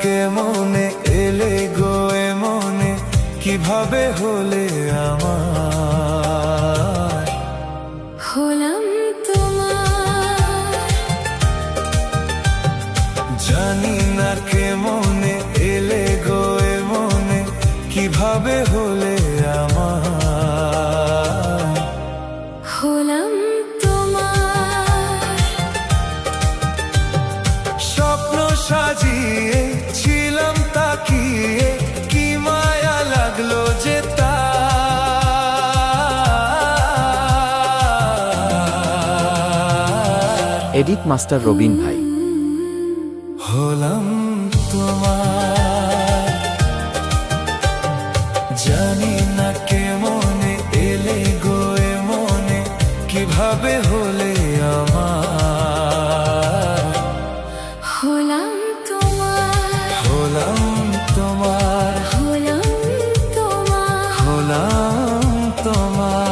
কেমনে এলে গো মনে, কিভাবে হলে আমার? হলাম তোমার, জানি না কেমনে এলে গো মনে, কিভাবে হলে আমার? হলাম তোমার। স্বপ্ন সাজিয়ে ছিলাম তাকিয়ে, কি মায়া লাগলো যে তার। এডিট মাস্টার রবিন ভাই। হলাম তোমার, জানি না কেমনে এলে গো মনে, কিভাবে হলে আমার? হলাম তোমার, হলাম তোমার, হলাম তোমার। হলাম তোমার।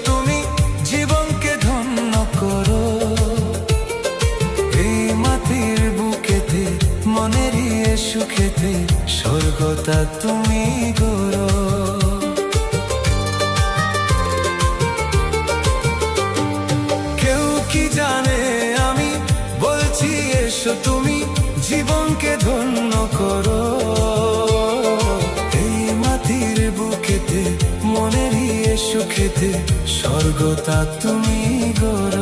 তুমি জীবনকে ধন্য করো, এই মাটির বুকেতে মনেরই সুখেতে স্বর্গটা তুমি গড়ো। কেউ কি জানে আমি বলছি এসো তুমি জীবনকে ধন্য করো, এই মাটির বুকেতে মনেরই সুখেতে স্বর্গটা তুমি গড়ো।